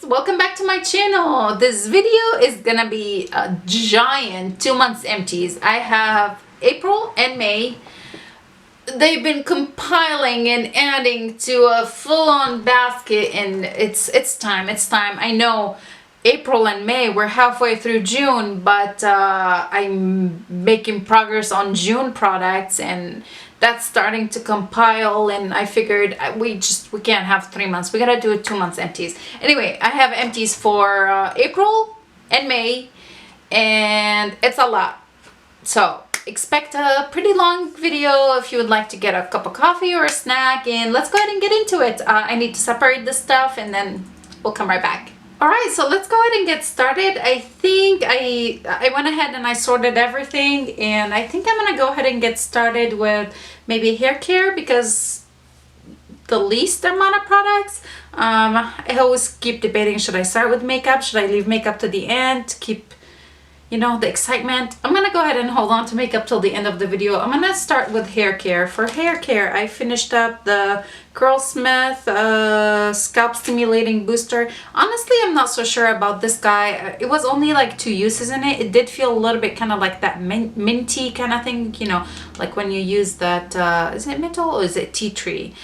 welcome back to my channel. This video is gonna be a giant 2 months empties. I have April and May. They've been compiling and adding to a full-on basket, and it's time. I know April and May, we're halfway through June, but I'm making progress on June products, and that's starting to compile, and I figured we can't have 3 months. We gotta do 2 months empties. Anyway, I have empties for April and May, and it's a lot. So expect a pretty long video if you would like to get a cup of coffee or a snack, and let's go ahead and get into it. I need to separate this stuff and then we'll come right back. Alright, so let's go ahead and get started. I think I went ahead and I sorted everything, and I think I'm gonna go ahead and get started with maybe hair care, because the least amount of products. I always keep debating, should I start with makeup? Should I leave makeup to the end to keep, you know, the excitement? I'm gonna go ahead and hold on to makeup till the end of the video. I'm gonna start with hair care. For hair care, I finished up the Curlsmith Scalp Stimulating Booster. Honestly, I'm not so sure about this guy. It was only like 2 uses in it. It did feel a little bit kind of like that minty kind of thing, you know, like when you use that, is it menthol or is it tea tree?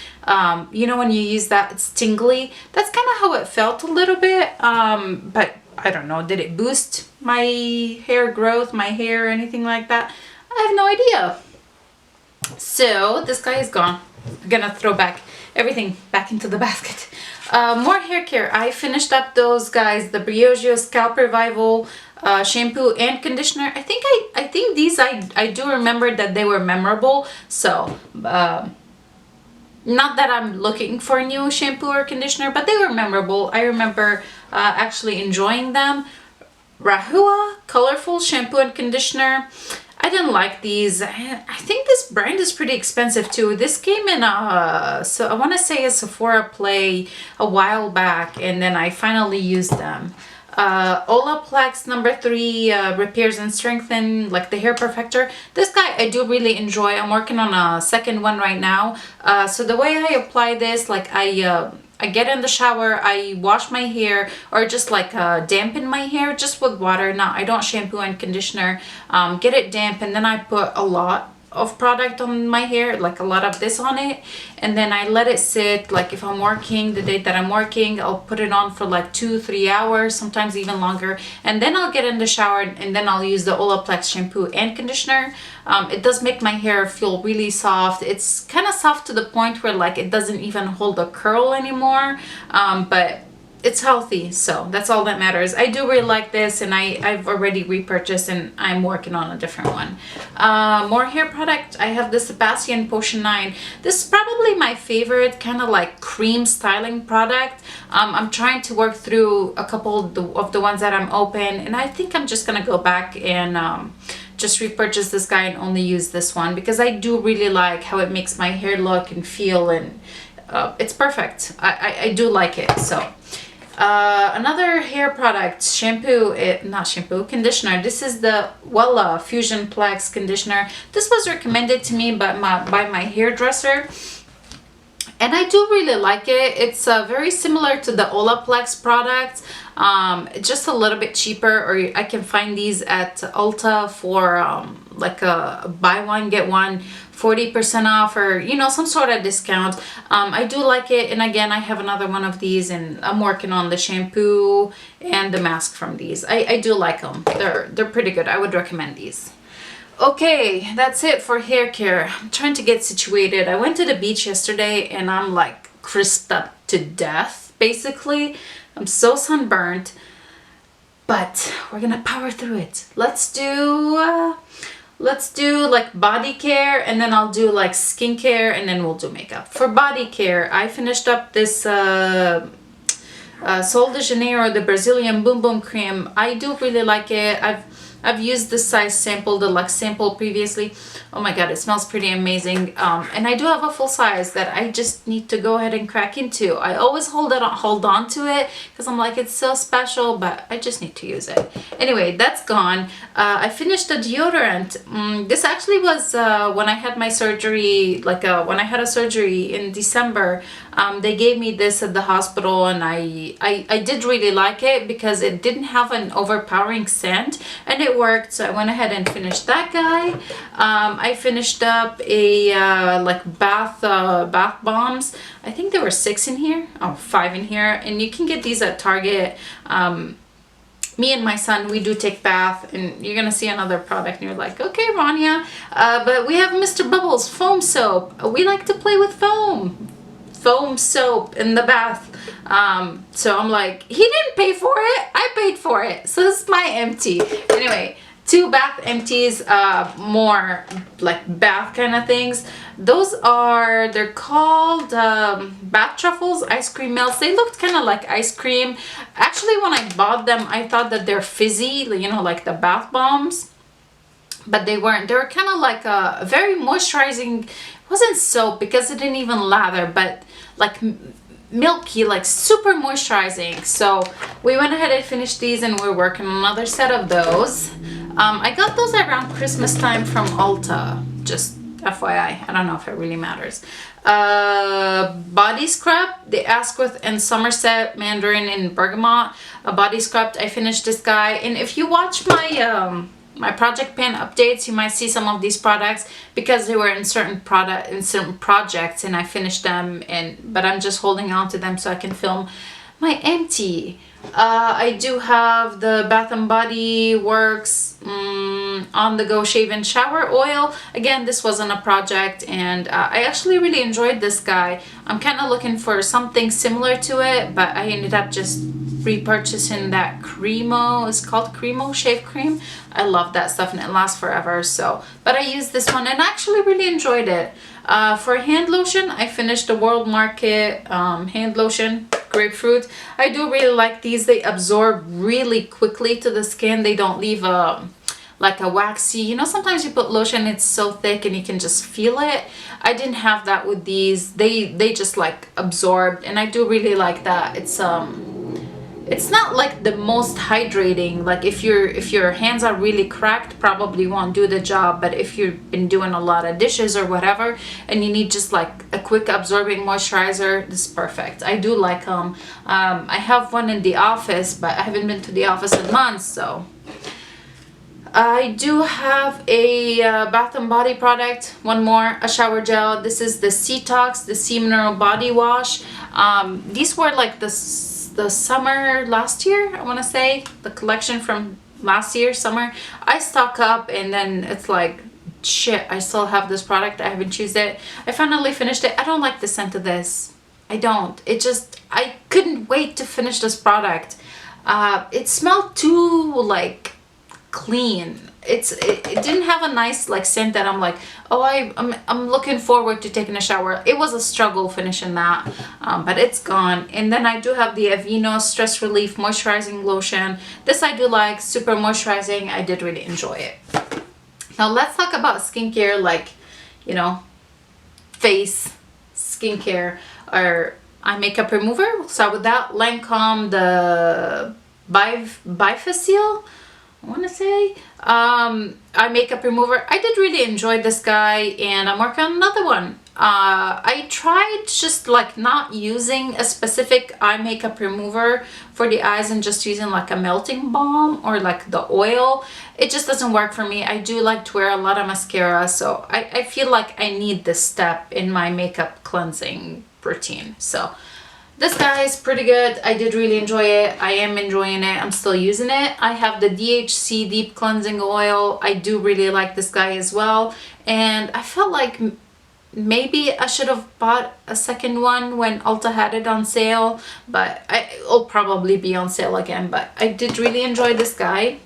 You know, when you use that, it's tingly. That's kind of how it felt a little bit, but I don't know, did it boost my hair growth, my hair, or anything like that? I have no idea. So this guy is gone. I'm gonna throw back everything back into the basket. More hair care. I finished up those guys, the Briogeo Scalp Revival shampoo and conditioner. I think these I do remember that they were memorable. So not that I'm looking for a new shampoo or conditioner, but they were memorable. I remember actually enjoying them. Rahua Colorful Shampoo and Conditioner. I didn't like these. I think this brand is pretty expensive too. This came in so I want to say a Sephora Play a while back, and then I finally used them. Olaplex number 3 repairs and strengthen, like the hair perfector. This guy I do really enjoy. I'm working on a second one right now. So the way I apply this, like I get in the shower, I wash my hair, or just like dampen my hair just with water. Now I don't shampoo and conditioner. Get it damp, and then I put a lot of product on my hair, like a lot of this on it, and then I let it sit. Like if I'm working, the day that I'm working, I'll put it on for like 2-3 hours, sometimes even longer, and then I'll get in the shower, and then I'll use the Olaplex shampoo and conditioner. It does make my hair feel really soft. It's kind of soft to the point where like it doesn't even hold a curl anymore, but it's healthy, so that's all that matters. I do really like this, and I've already repurchased, and I'm working on a different one. More hair product. I have the Sebastian Potion 9. This is probably my favorite kind of like cream styling product. I'm trying to work through a couple of the ones that I'm open, and I think I'm just gonna go back and just repurchase this guy and only use this one, because I do really like how it makes my hair look and feel, and it's perfect. I do like it. So another hair product, shampoo, conditioner. This is the Wella Fusion Plex conditioner. This was recommended to me by my hairdresser, and I do really like it. It's very similar to the Olaplex product, just a little bit cheaper, or I can find these at Ulta for like a buy one get one 40% off, or you know, some sort of discount. I do like it, and again, I have another one of these, and I'm working on the shampoo and the mask from these. I do like them. They're pretty good. I would recommend these. Okay, that's it for hair care. I'm trying to get situated. I went to the beach yesterday, and I'm like crisped up to death, basically. I'm so sunburnt, but we're gonna power through it. Let's do like body care, and then I'll do like skincare, and then we'll do makeup. For body care, I finished up this Sol de Janeiro, the Brazilian Boom Boom Cream. I do really like it. I've used the size sample, the Luxe sample previously. Oh my god, it smells pretty amazing. And I do have a full size that I just need to go ahead and crack into. I always hold on to it because I'm like, it's so special, but I just need to use it. Anyway, that's gone. I finished the deodorant. This actually was when I had my surgery, when I had a surgery in December. They gave me this at the hospital, and I did really like it because it didn't have an overpowering scent, and it worked. So I went ahead and finished that guy. I finished up a bath bombs. I think there were 6 in here. Oh, 5 in here, and you can get these at Target. Me and my son, we do take bath, and you're gonna see another product and you're like, okay, Rania. But we have Mr. Bubbles foam soap. We like to play with foam soap in the bath. So I'm like, he didn't pay for it, I paid for it, so this is my empty. Anyway, 2 bath empties, more like bath kind of things. Those are, they're called bath truffles ice cream melts. They looked kind of like ice cream. Actually, when I bought them, I thought that they're fizzy, you know, like the bath bombs, but they weren't. They were kind of like a very moisturizing. It wasn't soap because it didn't even lather, but like milky, like super moisturizing. So we went ahead and finished these, and we're working on another set of those. I got those around Christmas time from Ulta, just FYI. I don't know if it really matters. Body scrub, the Asquith and Somerset Mandarin and Bergamot body scrub. I finished this guy, and if you watch my my project pan updates, you might see some of these products because they were in certain projects, and I finished them, but I'm just holding on to them so I can film my empty. I do have the Bath & Body Works On The Go Shave and Shower Oil. Again, this wasn't a project, and I actually really enjoyed this guy. I'm kind of looking for something similar to it, but I ended up just repurchasing that Cremo. It's called Cremo Shave Cream. I love that stuff, and it lasts forever. So, but I used this one and I actually really enjoyed it. For hand lotion, I finished the World Market hand lotion, grapefruit. I do really like these. They absorb really quickly to the skin. They don't leave like a waxy, you know, sometimes you put lotion, it's so thick and you can just feel it. I didn't have that with these. They just like absorbed, and I do really like that. It's not like the most hydrating. Like if your hands are really cracked, probably won't do the job. But if you've been doing a lot of dishes or whatever, and you need just like a quick absorbing moisturizer, this is perfect. I do like them. I have one in the office, but I haven't been to the office in months, so. I do have a Bath & Body product, one more, a shower gel. This is the Cetox, the Sea Mineral Body Wash. These were like the summer last year, I want to say, the collection from last year, summer. I stock up, and then it's like, shit, I still have this product. I haven't used it. I finally finished it. I don't like the scent of this. I don't. It just, I couldn't wait to finish this product. It smelled too, like, clean. It didn't have a nice like scent that I'm like, oh, I'm looking forward to taking a shower. It was a struggle finishing that, but it's gone. And then I do have the Aveeno Stress Relief Moisturizing Lotion. This I do like, super moisturizing. I did really enjoy it. Now let's talk about skincare, like, you know, face skincare or eye makeup remover. We'll start with that. Lancome, the Bifacil, I want to say, eye makeup remover. I did really enjoy this guy, and I'm working on another one. I tried just like not using a specific eye makeup remover for the eyes and just using like a melting balm or like the oil. It just doesn't work for me. I do like to wear a lot of mascara, so I feel like I need this step in my makeup cleansing routine. So this guy is pretty good. I did really enjoy it. I am enjoying it. I'm still using it. I have the DHC Deep Cleansing Oil. I do really like this guy as well. And I felt like maybe I should have bought a second one when Ulta had it on sale. But it'll probably be on sale again. But I did really enjoy this guy.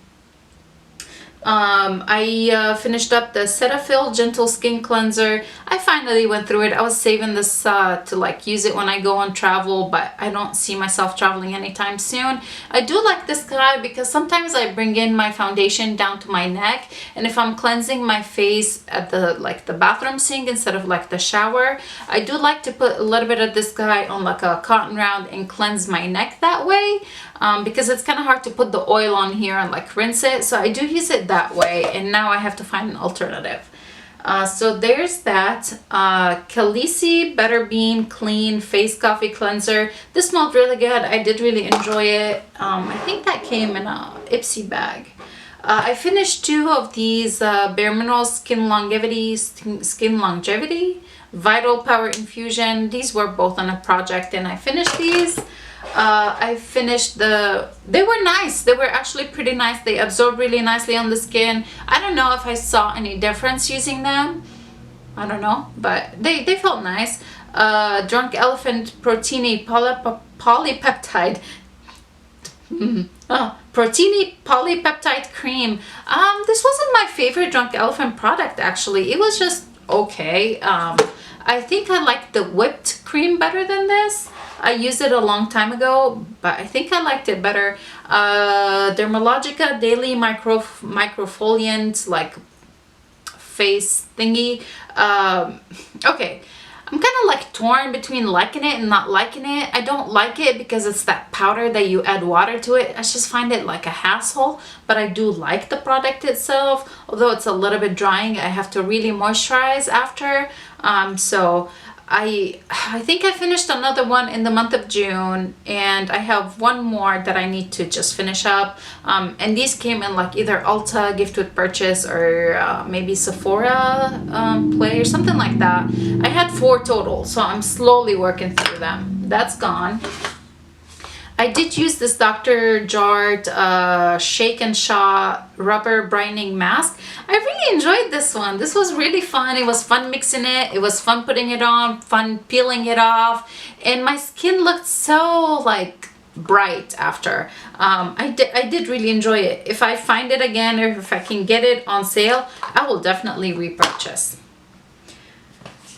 I finished up the Cetaphil Gentle Skin Cleanser. I finally went through it. I was saving this to like use it when I go on travel, but I don't see myself traveling anytime soon. I do like this guy because sometimes I bring in my foundation down to my neck, and if I'm cleansing my face at the bathroom sink instead of like the shower, I do like to put a little bit of this guy on like a cotton round and cleanse my neck that way. Because it's kind of hard to put the oil on here and like rinse it, so I do use it that way, and now I have to find an alternative. So there's that. Khaleesi Better Bean Clean Face Coffee Cleanser. This smelled really good. I did really enjoy it. I think that came in a Ipsy bag. I finished 2 of these Bare Minerals Skin Longevity Vital Power Infusion. These were both on a project, and I finished these. I finished they were nice. They were actually pretty nice. They absorbed really nicely on the skin. I don't know if I saw any difference using them. I don't know, but they felt nice. Drunk Elephant Proteiny Polypeptide. Proteiny Polypeptide Cream. This wasn't my favorite Drunk Elephant product, actually. It was just okay. I think I like the whipped cream better than this. I used it a long time ago, but I think I liked it better. Dermalogica Daily Microfoliant, like face thingy. Okay, I'm kind of like torn between liking it and not liking it. I don't like it because it's that powder that you add water to it. I just find it like a hassle, but I do like the product itself. Although it's a little bit drying, I have to really moisturize after. So I think I finished another one in the month of June, and I have one more that I need to just finish up. And these came in like either Ulta gift with purchase or maybe Sephora play or something like that. I had 4 total, so I'm slowly working through them. That's gone. I did use this Dr. Jart Shake and Shaw Rubber Brightening Mask. I really enjoyed this one. This was really fun. It was fun mixing it. It was fun putting it on, fun peeling it off. And my skin looked so like bright after. I did really enjoy it. If I find it again, or if I can get it on sale, I will definitely repurchase.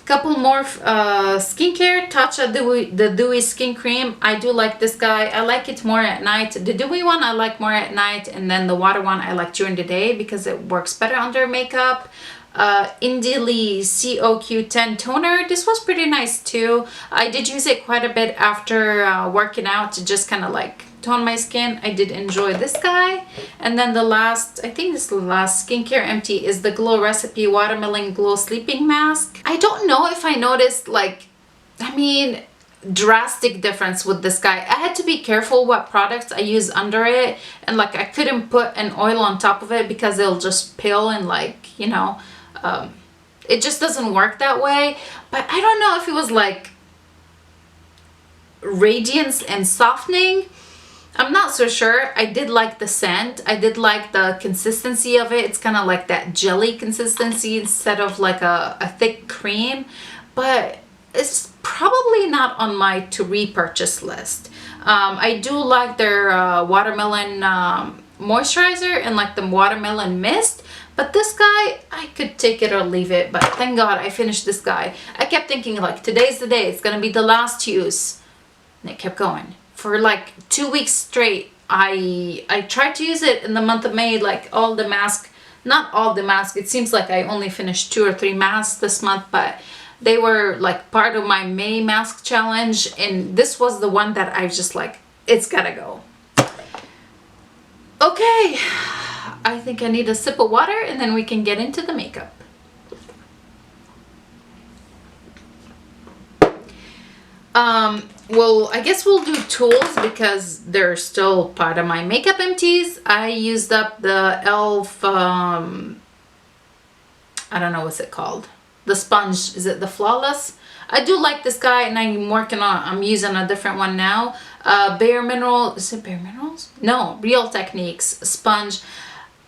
Couple more skincare. Tatcha the Dewy Skin Cream. I do like this guy. I like it more at night. The dewy one I like more at night, and then the water one I like during the day because it works better under makeup. Indie Lee COQ10 Toner. This was pretty nice too. I did use it quite a bit after working out to just kind of like tone my skin. I did enjoy this guy. And then the last, I think this is the last skincare empty, is the Glow Recipe Watermelon Glow Sleeping Mask. I don't know if I noticed like, I mean, drastic difference with this guy. I had to be careful what products I use under it, and like I couldn't put an oil on top of it because it'll just peel and like, you know, it just doesn't work that way. But I don't know if it was like radiance and softening. I'm not so sure. I did like the scent. I did like the consistency of it. It's kind of like that jelly consistency instead of like a thick cream. But it's probably not on my to repurchase list. I do like their watermelon moisturizer and like the watermelon mist. But this guy, I could take it or leave it. But thank God I finished this guy. I kept thinking like, today's the day. It's going to be the last use. And it kept going. For like 2 weeks straight, I tried to use it in the month of May, like all the masks, not all the masks. It seems like I only finished 2 or 3 masks this month, but they were like part of my May mask challenge. And this was the one that I just like, it's gotta go. Okay, I think I need a sip of water and then we can get into the makeup. Well, I guess we'll do tools because they're still part of my makeup empties. I used up the e.l.f. I don't know what's it called. The sponge. Is it the Flawless? I do like this guy, and I'm using a different one now. Bare Mineral. Is it Bare Minerals? No, Real Techniques sponge.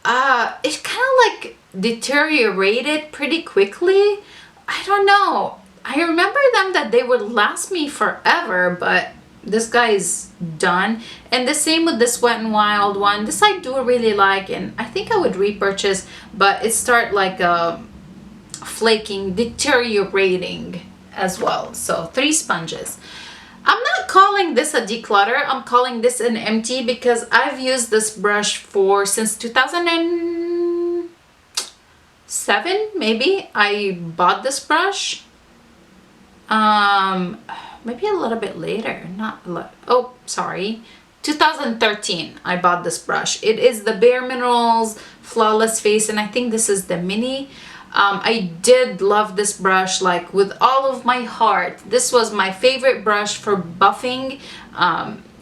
It kind of like deteriorated pretty quickly. I don't know. I remember them that they would last me forever, but this guy is done. And the same with this Wet n Wild one. This I do really like, and I think I would repurchase, but it start like flaking, deteriorating as well. So 3 sponges. I'm not calling this a declutter, I'm calling this an empty, because I've used this brush for since 2007 maybe. I bought this brush maybe a little bit later, not a lot, oh sorry, 2013 I bought this brush. It is the Bare Minerals Flawless Face, and I think this is the mini. I did love this brush like with all of my heart. This was my favorite brush for buffing,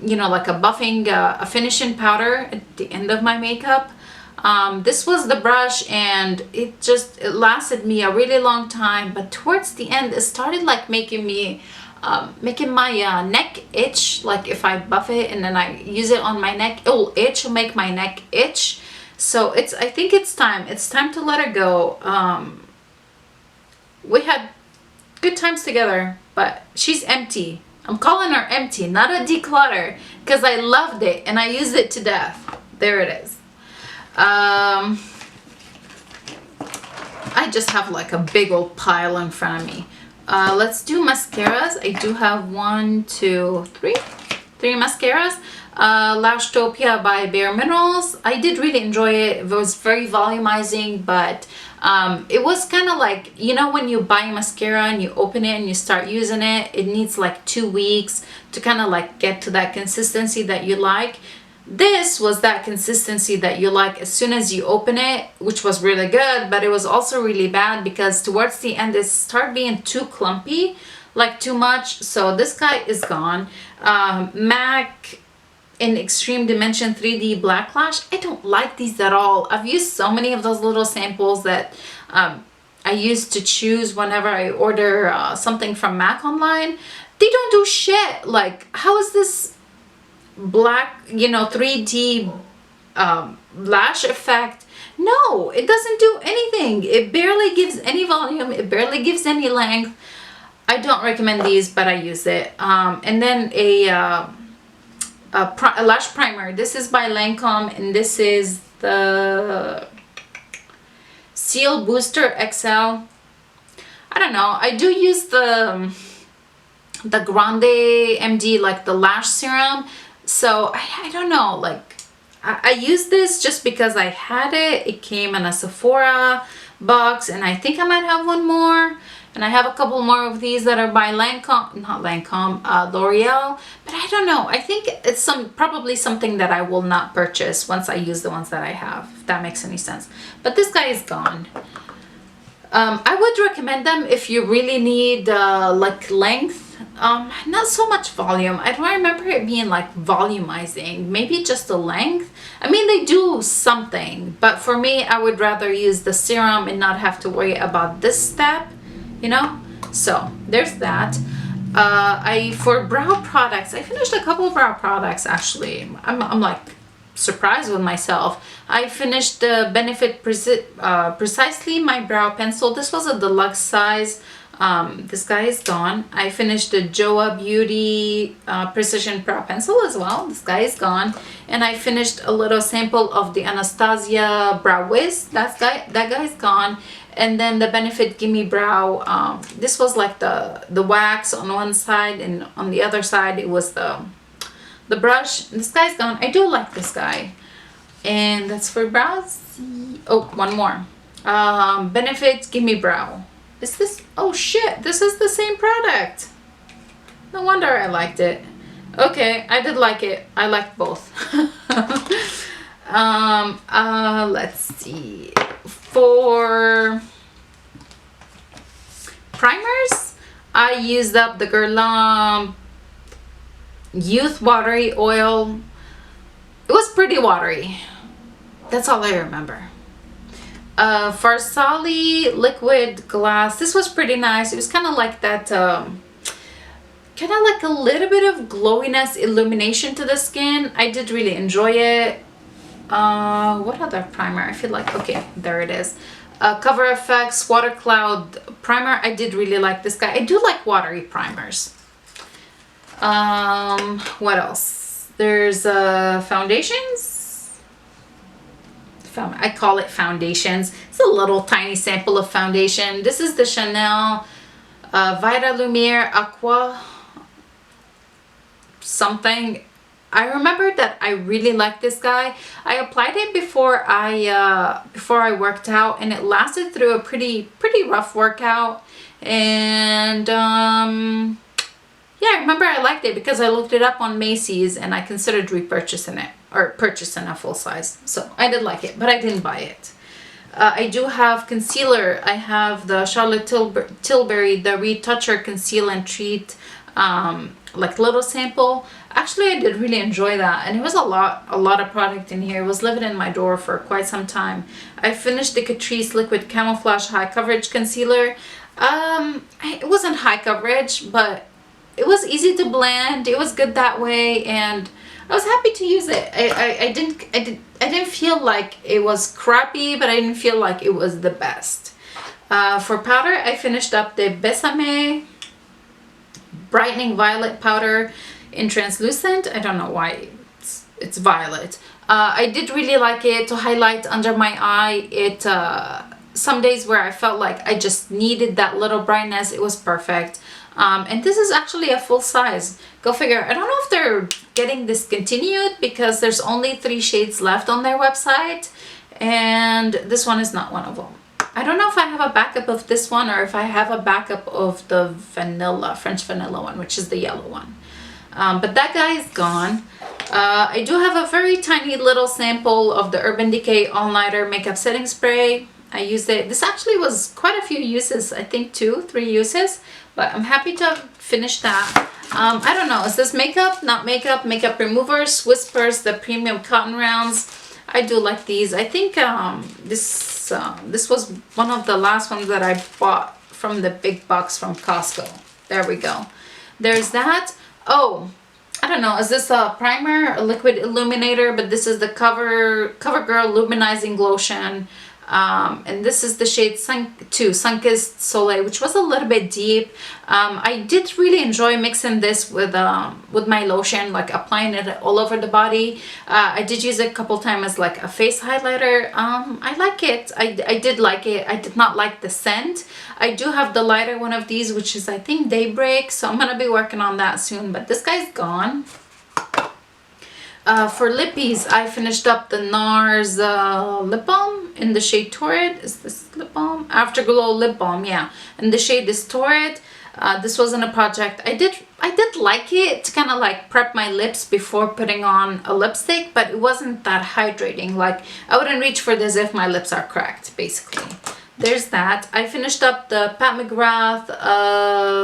you know, like a buffing, a finishing powder at the end of my makeup. This was the brush, and it lasted me a really long time, but towards the end it started like making me making my neck itch. Like if I buff it and then I use it on my neck, it will itch, make my neck itch. So I think it's time to let her go. We had good times together, but she's empty. I'm calling her empty, not a declutter, because I loved it and I used it to death. There it is. I just have like a big old pile in front of me. Let's do mascaras. I do have 1, 2, 3 mascaras. Lashtopia by Bare Minerals. I did really enjoy it. It was very volumizing, but it was kind of like, you know, when you buy mascara and you open it and you start using it, it needs like 2 weeks to kind of like get to that consistency that you like. This was that consistency that you like as soon as you open it, which was really good, but it was also really bad because towards the end it started being too clumpy, like too much. So this guy is gone. MAC in Extreme Dimension 3D Black Lash. I don't like these at all. I've used so many of those little samples that I used to choose whenever I order something from MAC online. They don't do shit. Like, how is this black, you know, 3D lash effect? No, it doesn't do anything. It barely gives any volume. It barely gives any length. I don't recommend these, but I use it. And then a lash primer. This is by Lancome, and this is the Seal Booster XL. I don't know. I do use the Grande MD, like the lash serum. So I don't know. Like I use this just because I had it. It came in a Sephora box, and I think I might have one more. And I have a couple more of these that are by Lancome, not Lancome, L'Oreal. But I don't know. I think it's probably something that I will not purchase once I use the ones that I have, if that makes any sense. But this guy is gone. I would recommend them if you really need like length. Not so much volume. I don't remember it being like volumizing. Maybe just the length. I mean, they do something. But for me, I would rather use the serum and not have to worry about this step. You know, so there's that. For brow products, I finished a couple of brow products actually. I'm like surprised with myself. I finished the Benefit Precisely My Brow Pencil. This was a deluxe size. This guy is gone. I finished the Joa Beauty Precision Brow Pencil as well. This guy is gone. And I finished a little sample of the Anastasia Brow Wiz. That guy is gone. And then the Benefit Gimme Brow, this was like the wax on one side, and on the other side it was the brush. This guy's gone. I do like this guy. And that's for brows. Oh, one more. Benefit Gimme Brow. Is this? Oh shit, this is the same product. No wonder I liked it. Okay, I did like it. I liked both. Let's see. For primers, I used up the Guerlain Youth Watery Oil. It was pretty watery. That's all I remember. Farsali Liquid Glass. This was pretty nice. It was kind of like that, kind of like a little bit of glowiness, illumination to the skin. I did really enjoy it. What other primer? I feel like, okay, there it is. Cover FX Water Cloud Primer. I did really like this guy. I do like watery primers. What else? There's foundations. I call it foundations. It's a little tiny sample of foundation. This is the Chanel Vita Lumiere Aqua something. I remember that I really liked this guy. I applied it before I worked out, and it lasted through a pretty rough workout. And yeah, I remember I liked it because I looked it up on Macy's and I considered repurchasing it, or purchasing a full size. So I did like it, but I didn't buy it. I do have concealer. I have the Charlotte Tilbury, the Retoucher Conceal and Treat, like little sample. Actually, I did really enjoy that, and it was a lot of product in here. It was living in my drawer for quite some time. I finished the Catrice Liquid Camouflage High Coverage Concealer. It wasn't high coverage, but it was easy to blend. It was good that way, and I was happy to use it. I didn't feel like it was crappy, but I didn't feel like it was the best. For powder, I finished up the Besame Brightening Violet Powder in translucent. I don't know why it's violet. I did really like it to highlight under my eye. It some days where I felt like I just needed that little brightness, it was perfect. And this is actually a full size. Go figure. I don't know if they're getting discontinued because there's only 3 shades left on their website, and this one is not one of them. I don't know if I have a backup of this one or if I have a backup of the vanilla, French vanilla one, which is the yellow one. But that guy is gone. I do have a very tiny little sample of the Urban Decay All Nighter Makeup Setting Spray. I used it. This actually was quite a few uses, I think 2-3 uses, but I'm happy to finish that. I don't know, is this makeup, not makeup? Makeup removers, Whispers, the premium cotton rounds. I do like these. I think this was one of the last ones that I bought from the big box from Costco. There we go. There's that. Oh, I don't know, is this a primer, a liquid illuminator? But this is the CoverGirl Luminizing Lotion. And this is the shade Sunkissed Soleil, which was a little bit deep. I did really enjoy mixing this with my lotion, like applying it all over the body. I did use it a couple times as like a face highlighter. I like it. I did like it. I did not like the scent. I do have the lighter one of these, which is I think Daybreak, so I'm gonna be working on that soon, but this guy's gone. For lippies, I finished up the NARS lip balm in the shade Torrid. Is this lip balm? Afterglow lip balm, yeah. And the shade is Torrid. This wasn't a project. I did like it to kind of like prep my lips before putting on a lipstick, but it wasn't that hydrating. Like, I wouldn't reach for this if my lips are cracked, basically. There's that. I finished up the Pat McGrath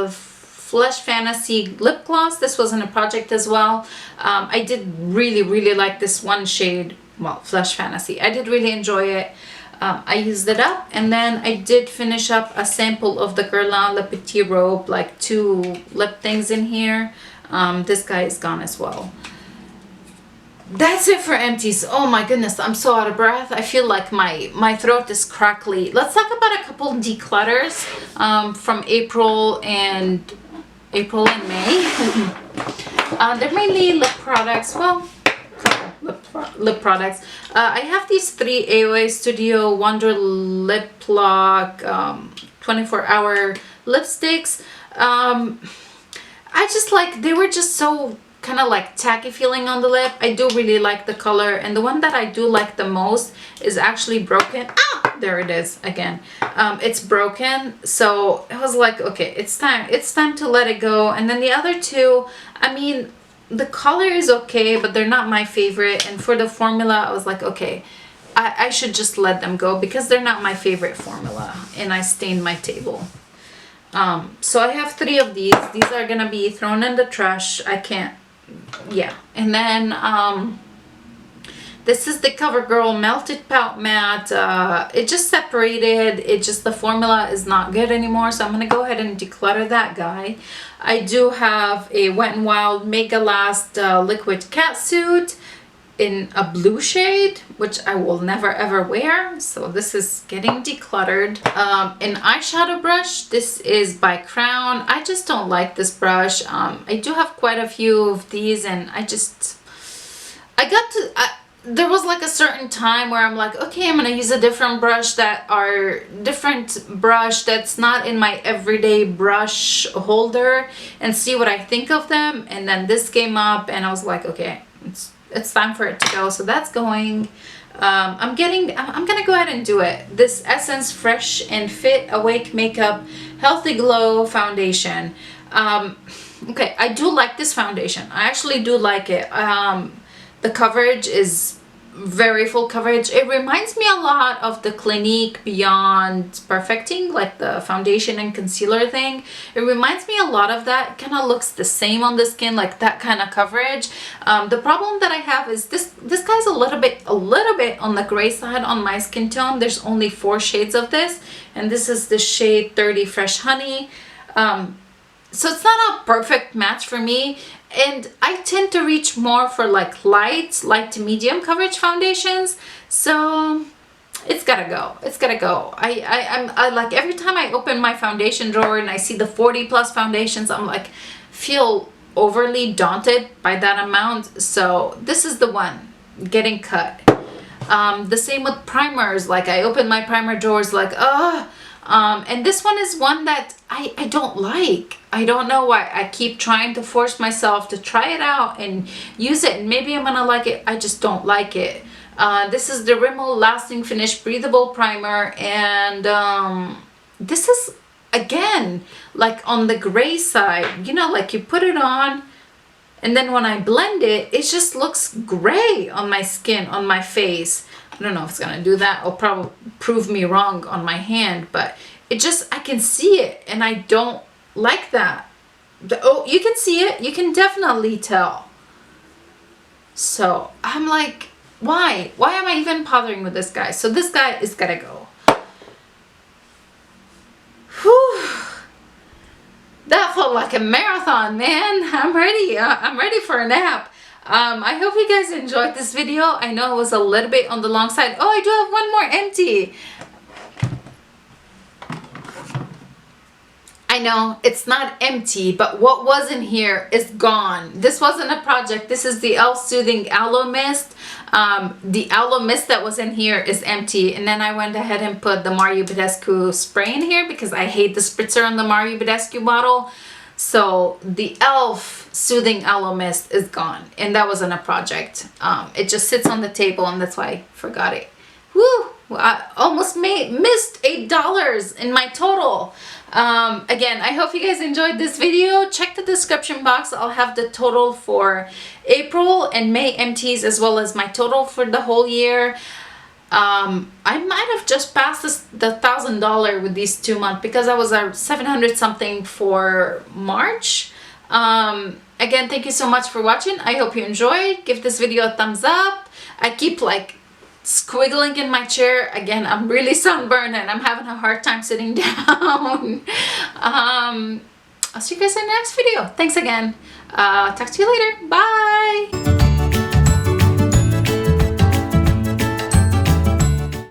Flesh Fantasy lip gloss. This wasn't a project as well. I did really like this one shade, well, Flesh Fantasy. I did really enjoy it. I used it up, and then I did finish up a sample of the Guerlain Le Petit Robe, like 2 lip things in here. This guy is gone as well. That's it for empties. Oh my goodness, I'm so out of breath. I feel like my throat is crackly. Let's talk about a couple declutters from April and May. They're mainly lip products. Well, lip products. I have these 3 AOA Studio Wonder Lip Lock 24-hour lipsticks. I just like, they were just so kind of like tacky feeling on the lip. I do really like the color, and the one that I do like the most is actually Broken. Ah, there it is again. It's Broken, so I was like, okay, it's time to let it go. And then the other 2, I mean, the color is okay, but they're not my favorite, and for the formula I was like, okay, I should just let them go because they're not my favorite formula, and I stained my table. So I have 3 of these. These are gonna be thrown in the trash. I can't, yeah. And then this is the CoverGirl Melted Pout Matte. It just separated. It just, the formula is not good anymore, so I'm gonna go ahead and declutter that guy. I do have a Wet n Wild Mega Last Liquid Catsuit. in a blue shade, which I will never ever wear. So this is getting decluttered. An eyeshadow brush. This is by Crown. I just don't like this brush. I do have quite a few of these, and there was like a certain time where I'm like, okay, I'm gonna use a different brush that's not in my everyday brush holder and see what I think of them. And then this came up and I was like, okay, it's time for it to go. So that's going. I'm gonna go ahead and do it. This Essence Fresh and Fit Awake Makeup Healthy Glow Foundation. Okay, I do like this foundation. I actually do like it. The coverage is very full coverage. It reminds me a lot of the Clinique Beyond Perfecting, like the foundation and concealer thing. It reminds me a lot of that. Kind of looks the same on the skin, like that kind of coverage. The problem that I have is this guy's a little bit on the gray side on my skin tone. There's only 4 shades of this, and this is the shade 30 Fresh Honey. So it's not a perfect match for me, and I tend to reach more for like light to medium coverage foundations. So it's gotta go. It's gotta go. I like, every time I open my foundation drawer and I see the 40 plus foundations, I'm like, feel overly daunted by that amount. So this is the one getting cut. The same with primers. Like, I open my primer drawers like, and this one is one that I don't like. I don't know why. I keep trying to force myself to try it out and use it, and maybe I'm gonna like it. I just don't like it. This is the Rimmel Lasting Finish Breathable Primer, and this is, again, like on the gray side. You know, like you put it on, and then when I blend it, it just looks gray on my skin, on my face. I don't know if it's gonna do that. It'll probably prove me wrong on my hand, but it just, I can see it, and I don't like that. Oh, you can see it. You can definitely tell. So I'm like, why? Why am I even bothering with this guy? So this guy is gotta go. Whew. That felt like a marathon, man. I'm ready. I'm ready for a nap. I hope you guys enjoyed this video. I know it was a little bit on the long side. Oh, I do have one more empty. I know it's not empty, but what was in here is gone. This wasn't a project. This is the e.l.f. Soothing Aloe Mist. The aloe mist that was in here is empty, and then I went ahead and put the Mario Badescu spray in here because I hate the spritzer on the Mario Badescu bottle. So the e.l.f. Soothing Aloe Mist is gone, and that wasn't a project. It just sits on the table, and that's why I forgot it. Woo! I almost missed $8 in my total. Again, I hope you guys enjoyed this video. Check the description box. I'll have the total for April and May empties, as well as my total for the whole year. I might have just passed the $1,000 with these 2 months, because I was at 700 something for March. Again, thank you so much for watching. I hope you enjoyed. Give this video a thumbs up. I keep like squiggling in my chair. Again, I'm really sunburned and I'm having a hard time sitting down. I'll see you guys in the next video. Thanks again. Talk to you later. Bye.